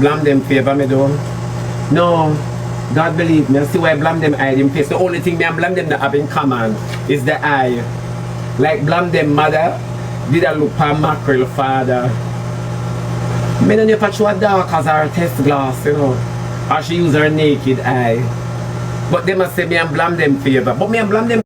Blandem favor me do. No, God believe me. I see why Blandem hide him face. The only thing me and Blandem that have in common is the eye. Like Blandem mother did a look for mackerel father. Me don't know if she was dark as her test glass, you know. Or she use her naked eye. But they must say me and Blandem favor. But me and Blandem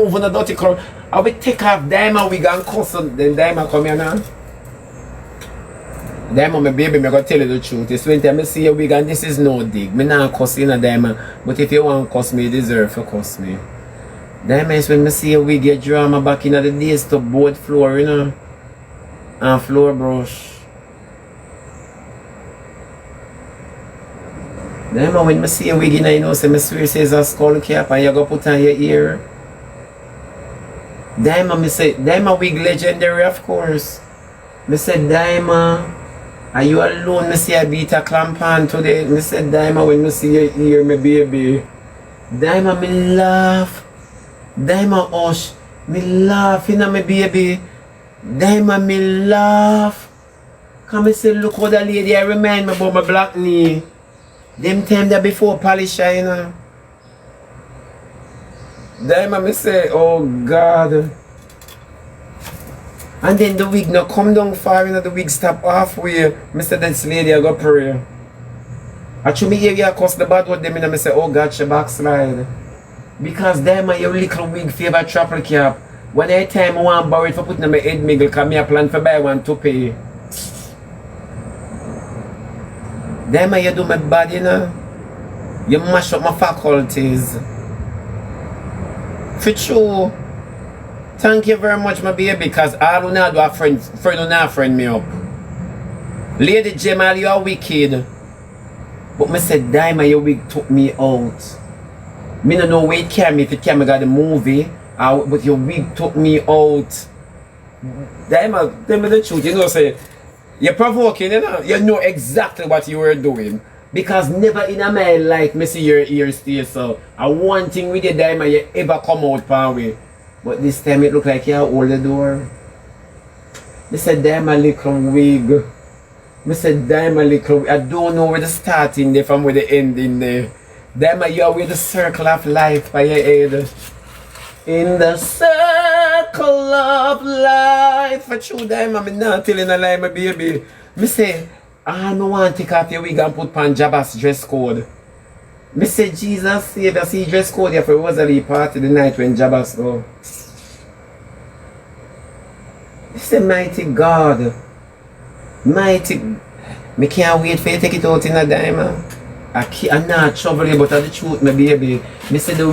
move on a dirty crowd. I will take off Dyema wig and cuss then Dyema come here now. Dyema, my baby, me gonna tell you the truth. It's when I see your wig and this is no dig. Me not cuss in a Dyema. But if you want to cuss me, you deserve to cuss me. Dyema is when I see your wig, you draw my back in the days to board floor, you know. And floor brush. Dyema, when I see your wig, you know, say, I swear says a skull cap and you go put on your ear. Dyema, me say, Dyema wig legendary, of course. Me said, Dyema, are you alone? Me see I beat a clamp on today. Me said, Dyema, when me see you here, me baby. Dyema, me laugh. Dyema, hush. Me laugh, you know, me baby. Dyema, me laugh. Come me say, look how the lady I remind me about my black knee. Them time that before polish, you know. Dyema, me say, oh God. And then the wig now come down far, you know, the wig stop halfway. I said, this lady I go pray. Actually, me area across the bad with them, and I say, oh God, she backslide. Because Dyema, your little wig favor triple cap. When I time I want to borrow it for putting on my head miggle, because I plan for buy one to pay. Dyema, you do my bad, you know. You mash up my faculties. For true. Thank you very much, my baby, because all who now do a friend who now friend me up. Lady Jamal, you are wicked. But me said, Dyema, your wig took me out. Me no know where it carry me, if it carry me got the movie, but your wig took me out. Dyema, tell me the truth, you know, say, you're provoking, you know, you know exactly what you were doing. Because never in a my life, me see your ears stay so. And one thing with your Dyema, you ever come out pan way. But this time it look like you hold the door. Me said, Dyema little wig. Me said, Dyema little wig. I don't know where the starting there from where the ending there. Dyema, you are with the circle of life by your head. In the circle of life. For true, Dyema, I'm not telling a lie, my baby. Me say, I don't want to take off your wig and put on Jabba's dress code. Me say, Jesus save us, see dress code here for Rosalie party the night when Jabba's go. Me say, mighty God. Mighty. Me can't wait for you to take it out in a Dyema. I'm not trouble you, but the truth, my baby. Me say the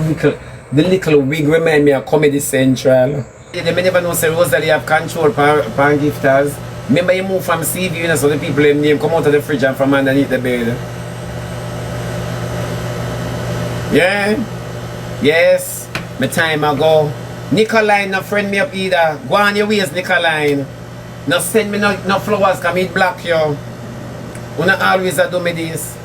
little wig remind me of Comedy Central. They never know say Rosalie have control pan gifters. Remember you move from CV, you know, so the people in name come out of the fridge and from underneath the bed. Yeah? Yes. My time ago. Nicoline no friend me up either. Go on your ways, Nicoline. No send me no flowers, come it block you. You not always do me this.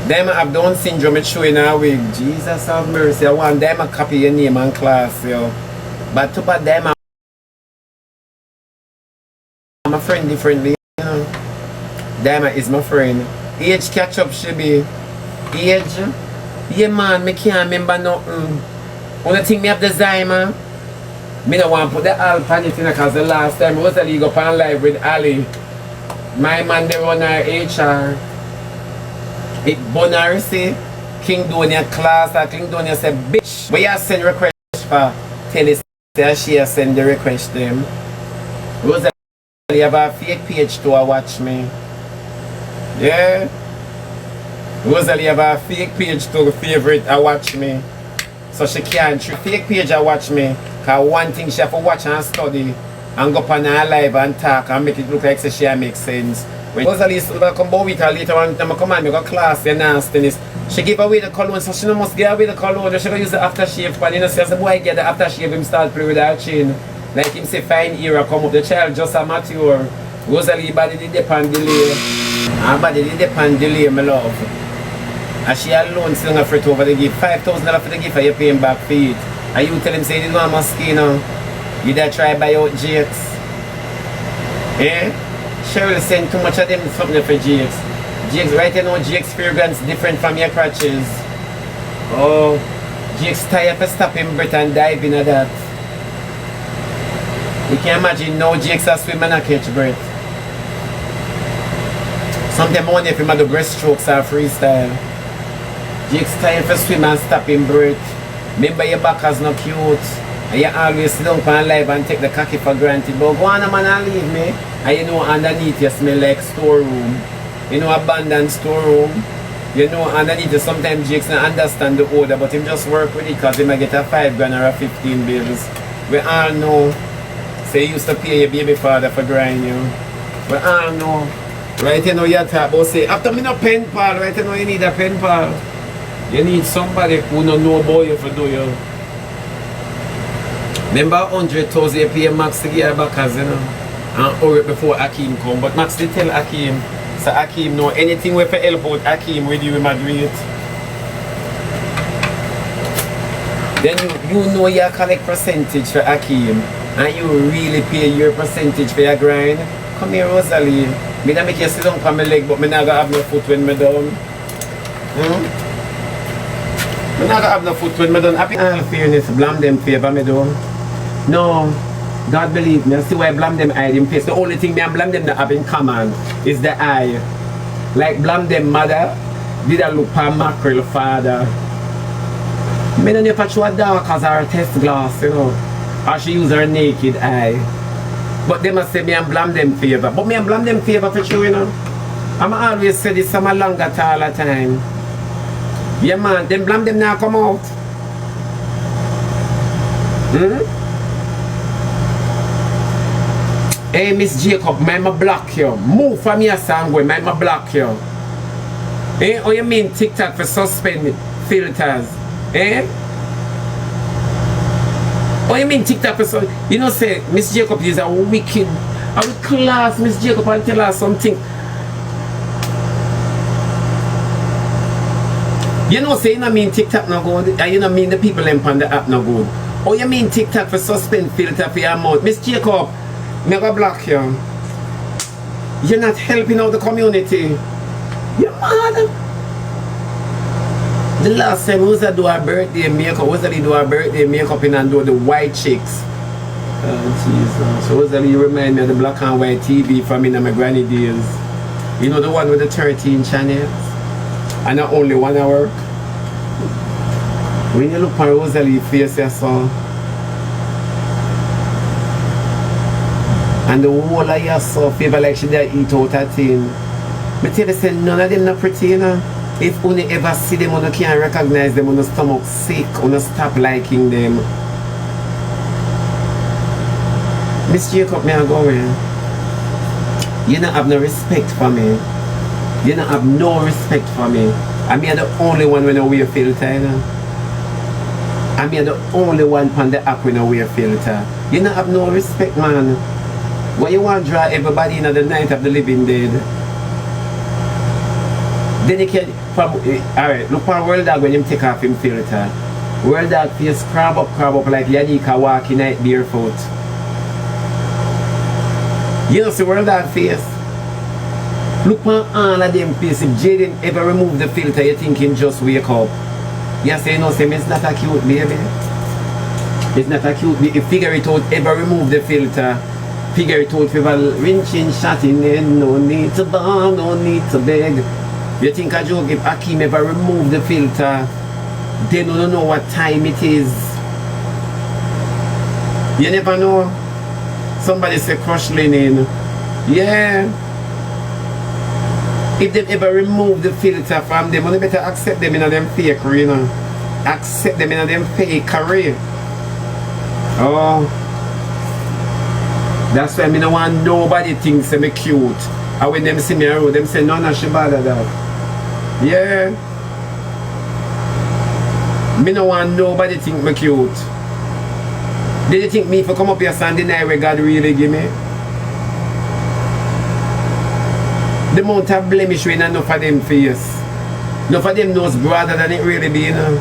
Dyema have Down syndrome, it's showing a wig. Jesus have mercy. I want Dyema copy your name and class, yo. But to bad Dyema, I'm a friend differently, you know. Dyema is my friend. Age catch up, she be. Age? Yeah, man, me can't remember nothing. Only thing me have the Dyema, me don't want to put the Al pan it in because the last time Rosalie go on live with Ali. My man, they run her HR. It Bonner say, King Donia class, or King Donia say, bitch, where you send request for? Tell us that she send the request them. Rosalie have a fake page to watch me. Yeah? Rosalie have a fake page to favorite watch me. So she can't fake page watch me. Cause one thing she have to watch and study and go up on her live and talk and make it look like she makes sense. When Rosalie will come out with her later on, I come on, I go class and nastiness. She give away the cologne, so she no must give away the cologne. She go use the aftershave pan. You know, see as the boy get the aftershave, him start play with her chin. Like him say fine era come up, the child just a mature. Rosalie body did depend delay. Her body did depend delay, my love. And she alone still not fret over the gift. $5,000 for the gift and you paying back for it. And you tell him say this one mosquito. You that try buy out Jakes. Eh? Cheryl send too much of them something for Jakes. Jakes, right you know Jakes fragrance different from your crutches. Oh, Jakes tired for stopping breath and diving at that. You can imagine now Jakes are swim and catch breath. Sometimes I wonder if him do breaststrokes or freestyle. Jakes tired for swim and stopping breath. Remember your back is not cute. And you always sit down on live and take the cocky for granted. But go on man and leave me. And you know underneath you smell like storeroom. You know abandoned storeroom. You know underneath you sometimes Jakes not understand the order, but him just work with it because he might get a 5 grand or a 15 bills. We all know. Say you used to pay your baby father for grind you. We all know. Right you know you talk about say after me no pen pal, right you know you need a pen pal. You need somebody who don't know about you for do you. Remember 100,000 you pay Max to get back as you know. And hurry before Akeem come. But Max did tell Akeem. So Akeem know anything we for help out Akeem with you in Madrid. Then you know you collect percentage for Akeem. And you really pay your percentage for your grind. Come here Rosalie. Me not make you sit down on my leg but me not gonna have no foot when me down. Me not gonna have no foot when me down. Happy all fairness, Blandem favor me down. No, God believe me, I see why Blandem hide in face. The only thing me and Blandem that have in common is the eye. Like Blandem mother did a look for mackerel father. Me don't know if she was dark as her test glass, you know. Or she use her naked eye. But they must say me and Blandem favor. But me and Blandem favor for sure, you know. I'm always say this some longer all the time. Yeah man, them Blandem now come out. Hey Miss Jacob, my block you. Move from your song way, my block you. Eh? Or you mean TikTok for suspend filters? Eh? Or you mean TikTok for so you know say Miss Jacob is a wicked class Miss Jacob and tell her something. You know say you know mean TikTok no good and you know mean the people them on the app no good. Or you mean TikTok for suspend filter for your mouth. Miss Jacob, never block you. You're not helping out the community. You're mad. The last time was I do her birthday makeup, was I do her birthday makeup in and do the white chicks. Oh Jesus. So was that you remind me of the black and white TV from in my granny days. You know the one with the 13 channels? And not only 1 hour. When you look on Rosalie's face you saw. And the whole of your saw favor like she did eat out a thing. But tell you say none of them not pretty, you know. If you ever see them, you can't recognize them, your stomach sick, you stop liking them. Miss Jacob, me I go away. You don't have no respect for me. You don't have no respect for me. I'm the only one when I wear filter, you know. I'm the only one on the app when I wear filter. You don't have no respect, man. Why you want to draw everybody in the night of the living dead? Then you can, alright, look for World Dog when him take off him filter. World Dog face crab up like Yanika walking night barefoot. You know see World Dog face? Look for all of them face. If Jaden ever remove the filter, you think him just wake up. You say, no, say, it's not a cute baby. It's not a cute baby. If figure it out, ever remove the filter. Figure it out, people wrenching, shutting in. No need to bomb, no need to beg. You think a joke if Akeem ever remove the filter, they don't know what time it is. You never know. Somebody say crush linen. Yeah. If they ever remove the filter from them, you better accept them in a them fake career, you know. Accept them in a them fake career. Oh. That's why I don't want nobody thinks me cute. And when them see me around, them say, no, Shebada that. Yeah. Me don't want nobody think me cute. Did you think me for come up here and deny where God really give me? The amount of blemish when enough of them face. Enough of them knows broader than it really be, you know.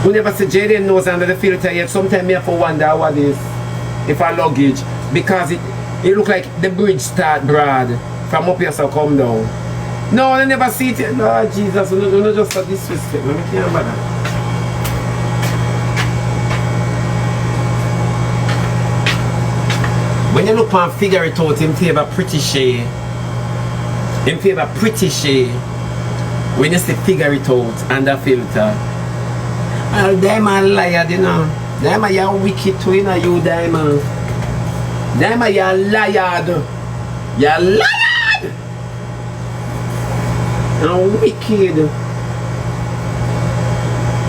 We never see Jaden nose under the filter yet. Sometimes I have to wonder what is if I luggage. Because it look like the bridge start broad. From up here so come down. No, I never see it yet. No, Jesus, no just for disrespect. I can't bother. When you look and figure it out, in favor pretty shade. In favor pretty shade. When you say figure it out under filter. Well, Dyema liar, you know. Dyema, you're wicked too, you know, you Dyema. Dyema, you're liar. You're liar. You're wicked.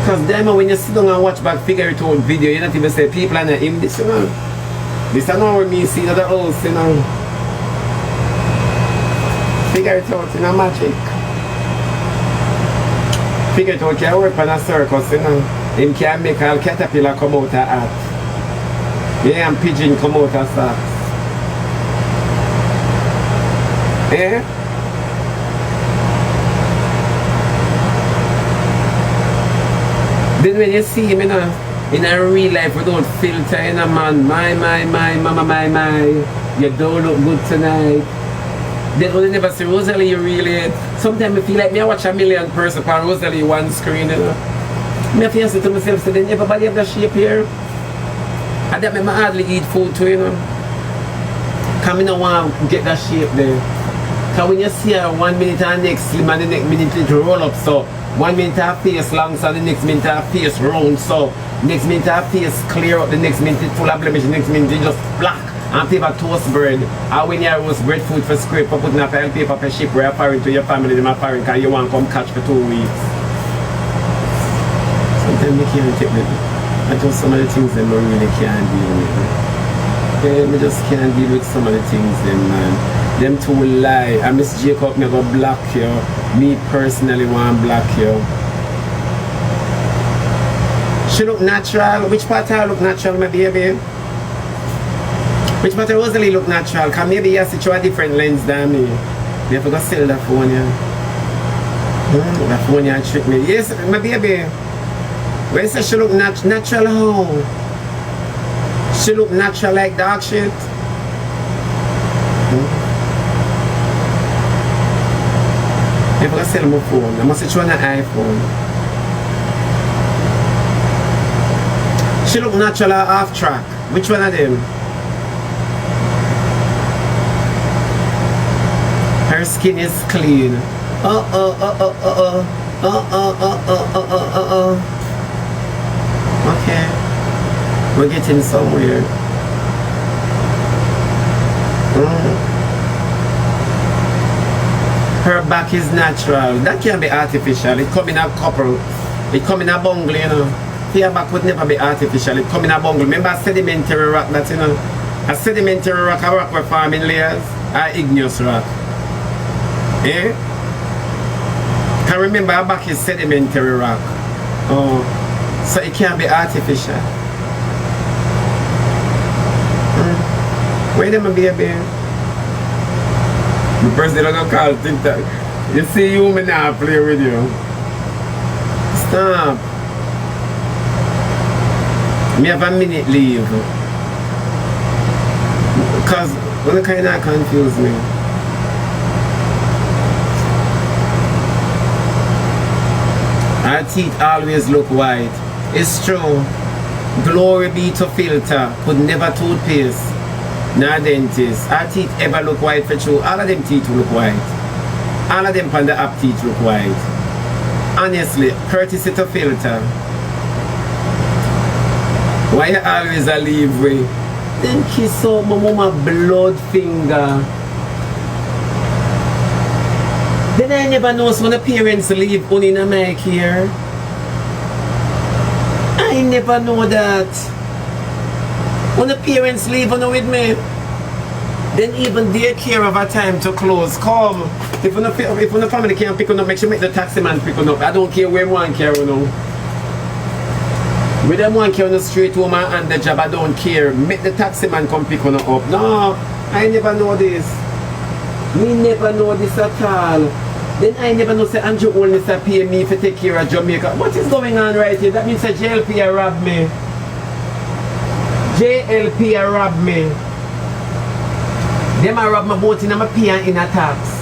Because Dyema, when you sit down and watch back figure it out video, you don't even say people are not in this, you know. This is not what me see in the house, you know. Figure it out, you know, magic. Figure it out, can work on a circus, you know. Him can make a caterpillar come out of hat. Yeah, and pigeon come out of socks. Eh? Then when you see him, you know, in a real life without filter, you know, man, my, you don't look good tonight. Then when you never see Rosalie, you really, sometimes I feel like me I watch a million person on Rosalie one screen, you know. Me I feel to myself, so then everybody have the shape here. And that make me hardly eat food too, you know. Because I don't want to get that shape there. Because when you see her 1 minute and next slim and the next minute it roll up, so 1 minute her face long, so the next minute her face round, so next minute her face clear up, the next minute it full of blemish, the next minute it just black. And paper toast bread. And when you roast bread food for scrape for putting a pile paper for ship where you're foreign to your family, them are foreign because you want to come catch for 2 weeks. Sometimes you can't take it. I just some of the things them I really can't deal with. Yeah, I just can't deal with some of the things them, man. Them two will lie. And Miss Jacob me go block you. Me personally want block you. She look natural. Which part of her look natural, my baby? Which part of Rosalie look natural? Because maybe you see through a different lens than me. You have to go sell that phone, yeah. That phone you trick me. Yes, my baby. When you say she look natural, how? She look natural like dog shit. You have to go sell my phone. I must see through an iPhone. She look natural or off track. Which one of them? Her skin is clean. Okay. We're getting somewhere. Her back is natural. That can't be artificial. It come in a couple. It come in a bungle, you know. Her back would never be artificial. It come in a bungle. Remember a sedimentary rock that, you know. A sedimentary rock, a rock we're farming layers. A igneous rock. Eh? Can remember our back is sedimentary rock. Oh, so it can't be artificial. Wait a minute, baby. The person don't call TikTok. You see you, me now play with you. Stop. Me have a minute leave. Because when it kind of confuse me. Our teeth always look white. It's true. Glory be to filter. Could never toothpaste. Nor dentist. Our teeth ever look white for true. All of them teeth look white. All of them on the up teeth look white. Honestly, courtesy to filter. Why you always a leave way? Then kiss out my mama blood finger. Then I never know when the parents leave only in my care. I never know that. When the parents leave on with me, then even their care of a time to close. Come. If the family can't pick up, make sure make the taxi man pick up. I don't care where one care or no. With them one care on the street home and the job, I don't care. Make the taxi man come pick up. No, I never know this. Me never know this at all. Then I never know say Andrew only say pay me to take care of Jamaica. What is going on right here? That means say JLP a rob me. JLP a rob me. Them a rob my boat in my pay and in a tax.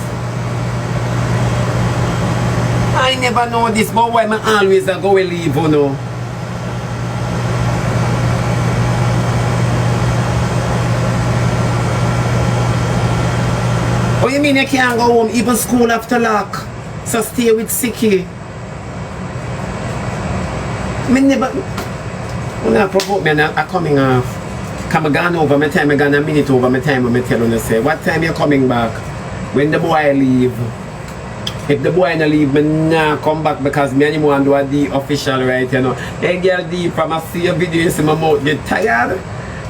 I never know this, but why I always a go leave, you know. Oh, you mean you can't go home, even school after lock? So stay with Siki. Me never... When I provoke me, I'm coming off. Come gone over my time, I gone a minute over my time when I tell you, say, what time you coming back? When the boy leave. If the boy no leave, me nah come back because me anymore and do a D official right, you know. Hey girl D, from I see your video, you see my mouth get tired.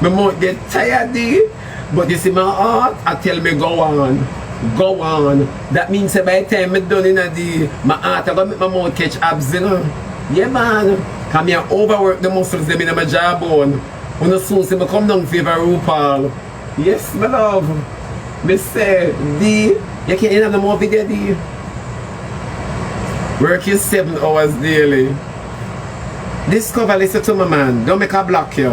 My mouth get tired D. But you see my heart, I tell me go on. Go on. That means that by the time I'm done in a day, my heart I go make my mouth catch abs, you know. Yeah man. Come here overwork the muscles them in my jawbone. When the soon see me come down favor RuPaul. Yes, my love. Me say, D, you can't have no more video D. Working 7 hours daily. Discover, listen to my man. Don't make a block you.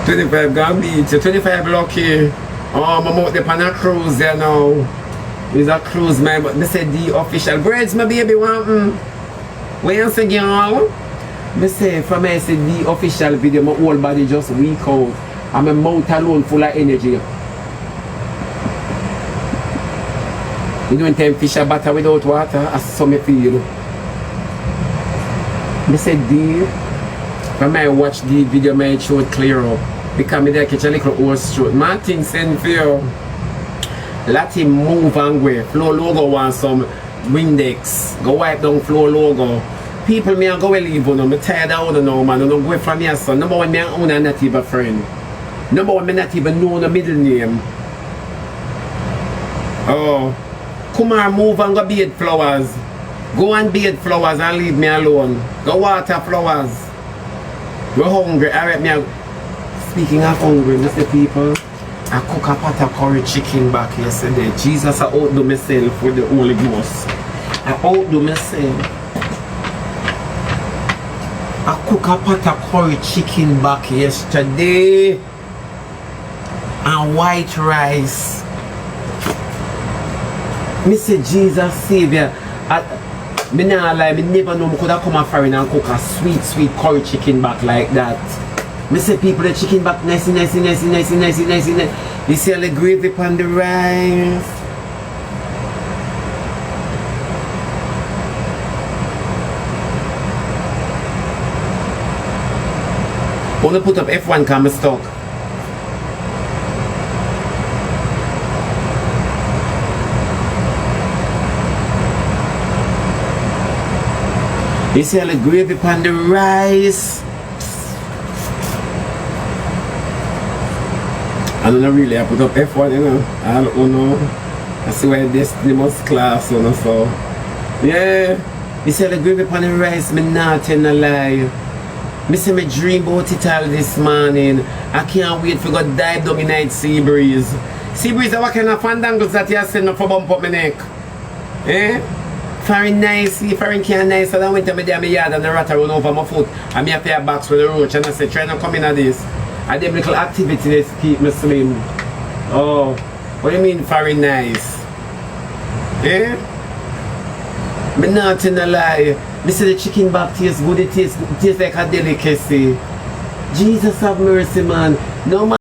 25 gonna beat you. 25 lucky. Oh, I'm out there on a cruise there now. It's a cruise, man. But they say the official. Braids, my baby, want When you say, girl? I say, for me, I say the official video, my whole body just weak out. And my mouth alone full of energy. You know when time fish are butter without water, I saw me feel. I said, D, when I watch the video, my throat clear up. Because I catch a little horse throat. Martin send for you. Let him move and go. Flow logo wants some Windex. Go wipe down flow logo. People me go leave on. I'm tired of now, man. I don't go from here, son. Number one, me own a not even friend. Number one, me not even know the middle name. Oh. Come on, move and go bathe flowers. Go and bathe flowers and leave me alone. Go water flowers. We're hungry. Alright, me. Speaking of hungry, Mr. People, I cook a pot of curry chicken back yesterday. Jesus, I outdo myself with the Holy Ghost. I outdo myself. I cook a pot of curry chicken back yesterday. And white rice. Me say Jesus Savior. Me nah lie, me never know me could have come a foreign and cook a sweet curry chicken back like that. Me say people the chicken back nice. You see all the gravy on the rice. I want to put up F1 camera stock. You see all the gravy on the rice. I don't know really, I put up F1, you know. I don't know. I see why Destiny must class, you know, so. Yeah. You see all the gravy on the rice, me not tell a lie. Me say me dream about it all this morning. I can't wait for God dive down in night sea breeze. Sea breeze, what kind of fandangles that you send up for bump up my neck? Eh? Foreign nice, foreign can nice, so I went to my damn yard and the rat run over my foot. And me have to box with the roach and I said, try to come in at this. And them little activities keep me slim. Oh, what do you mean foreign nice? Eh? Me not in a lie. Me say the chicken back tastes good, it tastes like a delicacy. Jesus have mercy, man. No man.